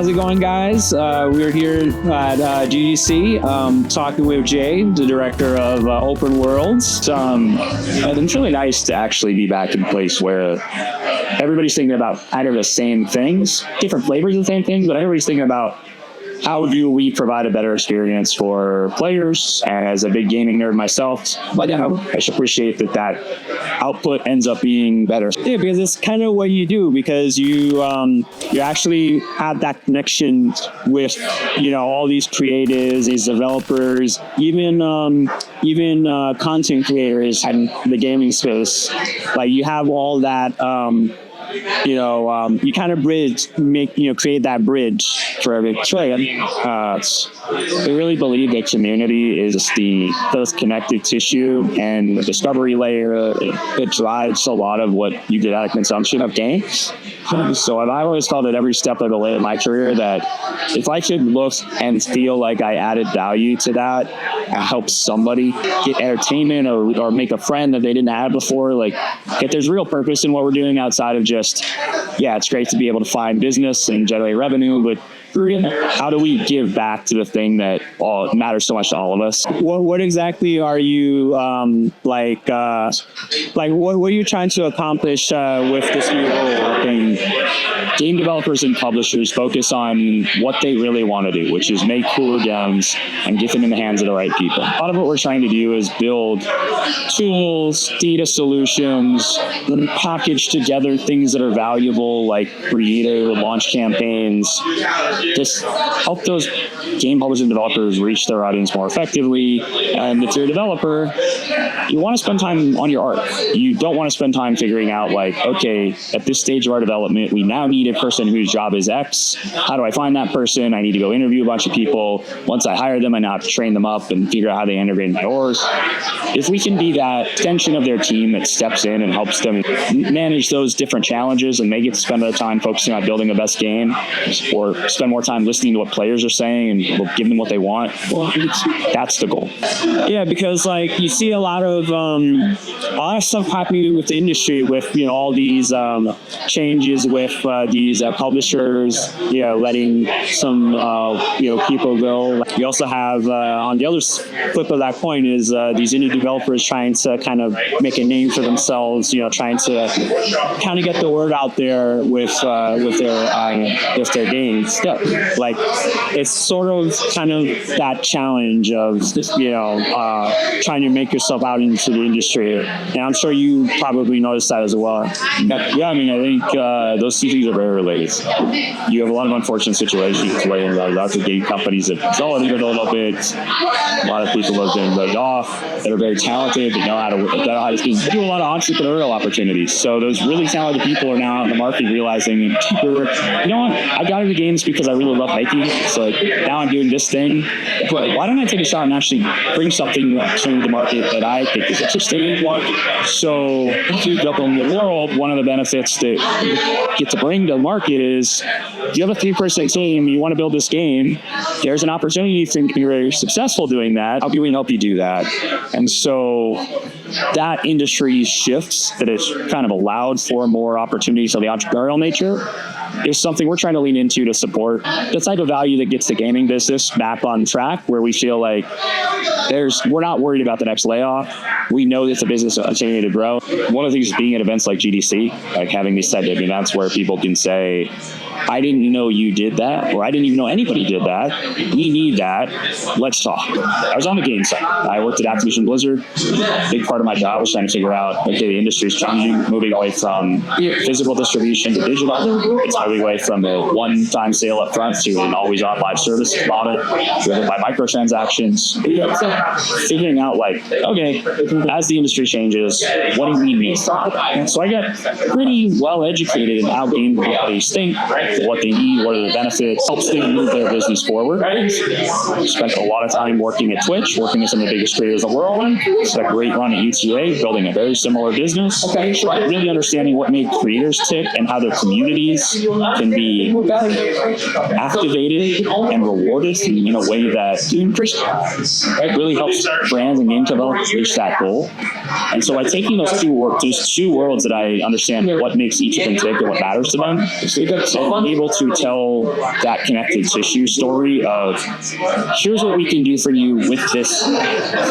How's it going, guys? We're here at GDC talking with Jay, the director of Open Worlds. It's really nice to actually be back in a place where everybody's thinking about kind of the same things, different flavors of the same things, but everybody's thinking about how do we provide a better experience for players. And as a big gaming nerd myself, I should appreciate that output ends up being better. Yeah, because it's kind of what you do, because you actually have that connection with all these creatives, these developers, even content creators in the gaming space. Like you have all that. You kind of create that bridge for everybody. I really believe that community is the most connective tissue and the discovery layer that drives a lot of what you get out of consumption of games. So I've always felt at every step of the way in my career that if I could look and feel like I added value to that, I help somebody get entertainment or make a friend that they didn't have before, like if there's real purpose in what we're doing outside of just, it's great to be able to find business and generate revenue, but how do we give back to the thing that matters so much to all of us? What exactly are you what are you trying to accomplish with this new role? Game developers and publishers focus on what they really want to do, which is make cooler games and get them in the hands of the right people. A lot of what we're trying to do is build tools, data solutions, and package together things that are valuable, like creative launch campaigns. Just help those game publishers and developers reach their audience more effectively. And if you're a developer, you want to spend time on your art. You don't want to spend time figuring out okay, at this stage of our development, we now need a person whose job is X. How do I find that person? I need to go interview a bunch of people. Once I hire them, I now have to train them up and figure out how they integrate in my org. If we can be that extension of their team that steps in and helps them manage those different challenges, and they get to spend their time focusing on building the best game, or spend more time listening to what players are saying and we'll give them what they want, that's the goal. Yeah, because you see a lot of stuff happening with the industry with all these changes with these publishers, letting some people go. You also have on the other flip of that coin is these indie developers trying to kind of make a name for themselves. Trying to kind of get the word out there with their games. It's sort of kind of that challenge of trying to make yourself out into the industry, and I'm sure you probably noticed that as well. Yeah, I think those two things are very related. You have a lot of unfortunate situations where lots of game companies have consolidated a little bit. A lot of people have been laid off that are very talented, that know how to do a lot of entrepreneurial opportunities. So those really talented people are now out in the market realizing, you know what, I got into games because I really love making it. So now I'm doing this thing, but why don't I take a shot and actually bring something to the market that I think is interesting? So to jump in the world, one of the benefits that you get to bring to the market is if you have a 3-person team, you want to build this game, there's an opportunity to be very successful doing that. How can we help you do that? And so that industry shifts that has kind of allowed for more opportunities of the entrepreneurial nature is something we're trying to lean into to support the type of value that gets the gaming business back on track, where we feel like we're not worried about the next layoff. We know that the business will continue to grow. One of the things being at events like GDC, having these type of events where people can say, I didn't know you did that, or I didn't even know anybody did that. We need that. Let's talk. I was on the game side. I worked at Activision Blizzard. A big part of my job was trying to figure out, the industry is changing, moving away from physical distribution to digital. It's moving away from a one-time sale up front to an always-on live service model driven by microtransactions. Figuring out, as the industry changes, what do we need? So I got pretty well educated in how game companies think, what they need, what are the benefits, helps them move their business forward. Spent a lot of time working at Twitch, working with some of the biggest creators in the world. Spent a great run at UTA, building a very similar business. Really understanding what made creators tick and how their communities can be activated and rewarded in a way that really helps brands and game developers reach that goal. And so by taking those two worlds that I understand what makes each of them tick and what matters to them, able to tell that connected tissue story of here's what we can do for you with this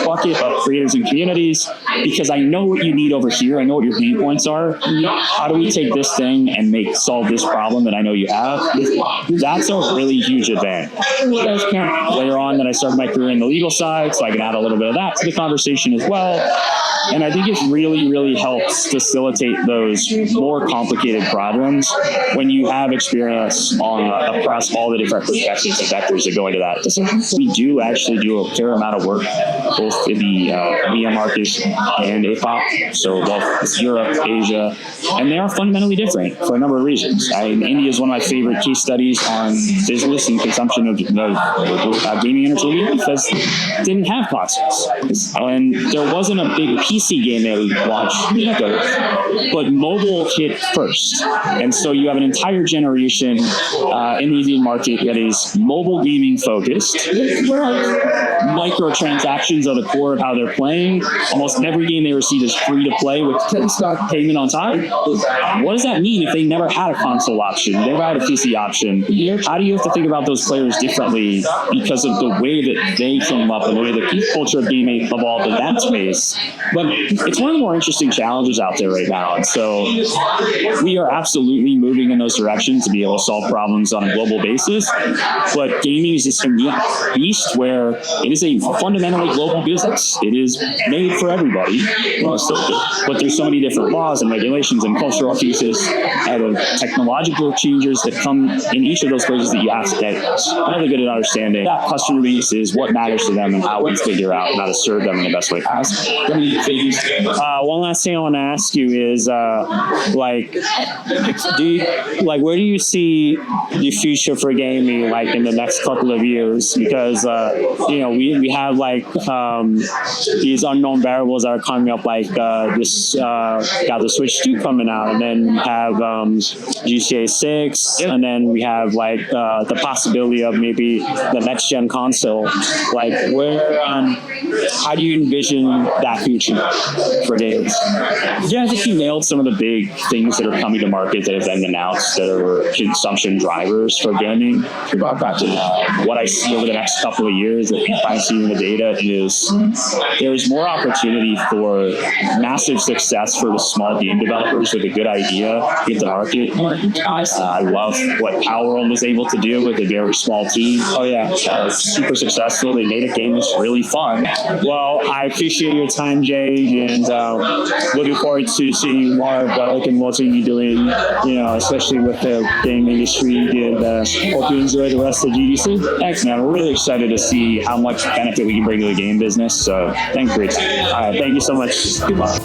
bucket of creators and communities, because I know what you need over here. I know what your pain points are. How do we take this thing and solve this problem that I know you have? That's a really huge advantage. Later on, then I started my career in the legal side, so I can add a little bit of that to the conversation as well. And I think it really, really helps facilitate those more complicated problems when you have experience across all the different perspectives and vectors that go into that. We do actually do a fair amount of work both in the EMEA markets and APAC, so both Europe, Asia, and they are fundamentally different for a number of reasons. India is one of my favorite case studies on business and consumption of gaming entertainment because it didn't have consoles. And there wasn't a big PC game that we launched, but mobile hit first. And so you have an entire generation in the Indian market that is mobile gaming focused. Microtransactions are the core of how they're playing. Almost every game they receive is free to play with payment on top. What does that mean if they never had a console option, never had a PC option? How do you have to think about those players differently because of the way that they came up and the way the peak culture of gaming evolved in that space? But it's one of the more interesting challenges out there right now. And so we are absolutely moving in those directions to be able to solve problems on a global basis. But gaming is this beast where it is a fundamentally global business. It is made for everybody. But there's so many different laws and regulations and cultural pieces and technological changes that come in each of those places that you have to get really good at understanding that customer base is what matters to them and how we figure out how to serve them in the best way possible. One last thing I want to ask you is, where do you see the future for gaming, in the next couple of years? Because, we have, these unknown variables that are coming up, got the Switch 2 coming out, and then we have GTA 6, and then we have, the possibility of maybe the next-gen console. How do you envision that future for games? Yeah, I think you nailed some of the big things that are coming to market that have been announced that are consumption drivers for gaming. What I see over the next couple of years that I see in the data is there's more opportunity for massive success for the small game developers with a good idea in the market. I love what Power World was able to do with a very small team. Super successful. They made a game that's really fun. Well, I appreciate your time, Jay, and looking forward to seeing more of what you're doing, especially with the game industry, and hope you enjoy the rest of GDC. Thanks, man. We're really excited to see how much benefit we can bring to the game business, so thanks, Rich. All right, thank you so much. Goodbye.